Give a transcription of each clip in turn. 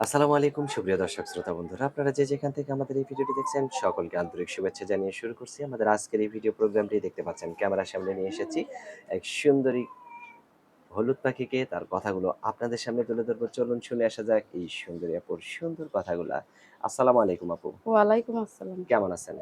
আসসালামু আলাইকুম সুপ্রিয় দর্শক শ্রোতা বন্ধুরা, আপনারা যে যেখান থেকে আমাদের এই ভিডিওটি দেখছেন সকলকে আন্তরিক শুভেচ্ছা জানিয়ে শুরু করছি আমাদের আজকের এই ভিডিও প্রোগ্রামটি। দেখতে পাচ্ছেন ক্যামেরার সামনে নিয়ে এসেছি এক সুন্দরী হলুদ পাখিকে, তার কথাগুলো আপনাদের সামনে তুলে ধরবো। চলুন শুনে আসা যাক এই সুন্দরী আপুর সুন্দর কথাগুলা। আসসালামু আলাইকুম আপু, ওয়ালাইকুম আসসালাম। কেমন আছেন?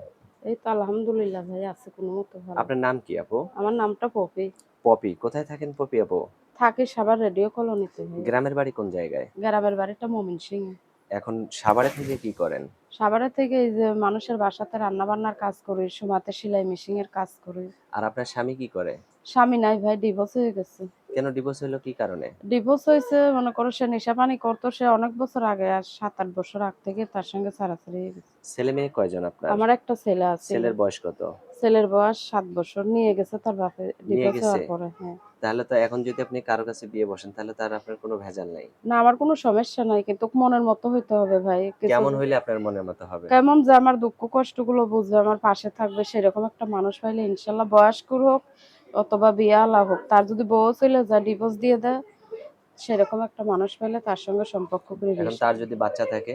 এই তো আলহামদুলিল্লাহ ভাই, আছি কোনমতে ভালো। আপনার নাম কি আপু? আমার নামটা পপি। পপি। কোথায় থাকেন পপি আপু? থাকি সাভার রেডিও কলোনিতে ভাই। গ্রামের বাড়ি কোন জায়গায়? গ্রামের বাড়িটা ময়মনসিংহে। এখন সাভারে থেকে কি করেন? সাভারে থেকে এই যে মানুষের বাসাতে রান্না বান্নার কাজ করি, সময়তে সেলাই মেশিন এর কাজ করি। আর আপনার স্বামী কি করে? স্বামী নাই ভাই, ডিভোর্স হয়ে গেছে। কেন ডিভোর্স হলো, কি কারণে? ডিভোর্স হয়েছে মনে করো, সে নেশা পানি করতো, সে অনেক বছর আগে, আর 7-8 বছর আগ থেকে তার সঙ্গে ছাড়াছাড়ি হয়ে গেছে। ছেলে মেয়ে কয়জন আপনার? আমার একটা ছেলে আছে। ছেলের বয়স কত? ছেলের বয়স 7 বছর। নিয়ে গেছে তার বাপে নিয়ে ডিভোর্স গেছে? হওয়ার পরে। হ্যাঁ। তাহলে তো এখন যদি আপনি কারো কাছে বিয়ে বসেন তাহলে তো আর আপনার কোনো ভেজাল নাই। না, আমার কোনো সমস্যা নাই, কিন্তু মনের মতো হইতে হবে ভাই কিছু। কেমন হইলে আপনার মনের মতো হবে? কেমন যে আমার দুঃখ কষ্টগুলো বুঝবে, আমার পাশে থাকবে, সেরকম একটা মানুষ পাইলে ইনশাল্লাহ, বয়স্ক হোক অথবা বিয়ালা হোক, তার যদি বউ চলে যায় ডিভোর্স দিয়ে দেয়, সেরকম একটা মানুষ পাইলে তার সঙ্গে সম্পর্ক করে এখন বেশি। তার যদি বাচ্চা থাকে?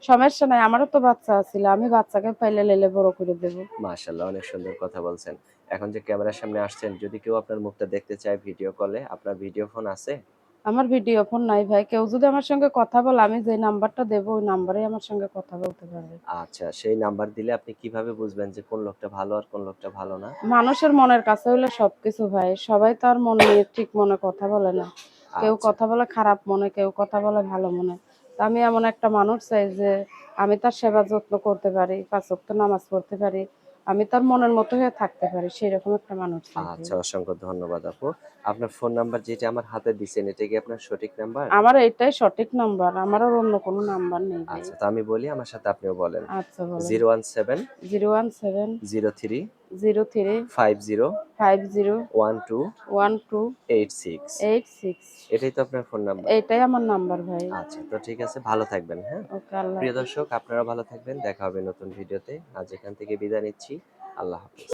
সমস্যা নাই, আমারও তো বাচ্চা আছিল, আমি বাচ্চাকে পাইলে লেলে বড় করে দেব। মাশাআল্লাহ, অনেক সুন্দর কথা বলছেন। এখন যে ক্যামেরার সামনে আসছেন, যদি কেউ আপনার মুখটা দেখতে চায় ভিডিও কলে, আপনার ভিডিও ফোন আছে? আমার ভিডিও ফোন নাই ভাই, কেউ যদি আমার সঙ্গে কথা বলে, আমি যে নাম্বারটা দেবো ওই নাম্বারে আমার সঙ্গে কথা বলতে পারবে। আচ্ছা, সেই নাম্বার দিলে আপনি কিভাবে বুঝবেন যে কোন লোকটা ভালো আর কোন লোকটা ভালো না? মানুষের মনের কাছে হইলে সবকিছু ভাই, সবাই তো আর মন নিয়ে ঠিক মনে কথা বলে না। কেউ আচ্ছা, কথা বলে খারাপ মনে, কেউ কথা বলে ভালো মনে। তা আমি এমন একটা মানুষ চাই যে আমি তার সেবা যত্ন করতে পারি, 5 ওয়াক্ত নামাজ পড়তে পারি, আমি তার মনের মতো হয়ে থাকতে পারি, সেরকম একটা মানুষ চাই ভাই। আচ্ছা, অসংখ্য ধন্যবাদ আপু। আপনার ফোন নাম্বার যেটা আমার হাতে দিছেন, এটা কি আপনার সঠিক নাম্বার? আমার এটাই সঠিক নাম্বার, আমার আর অন্য কোনো নাম্বার নেই ভাই। আচ্ছা, তো আমি বলি, আমার সাথে আপনিও বলেন। আচ্ছা বলেন। 017 017 03 03 50 50 12 12 86। 86। এটাই তো আপনার ফোন নাম্বার? এইটাই আমার নাম্বার ভাই। আচ্ছা, তো ঠিক আছে, ভালো থাকবেন, হ্যাঁ? ওকে, আল্লাহ প্রিয় হাফেজ। দর্শক, আপনারা ভালো থাকবেন। দেখা হবে নতুন ভিডিওতে। আজ এখান থেকে বিদায় নিচ্ছি। আল্লাহ হাফেজ।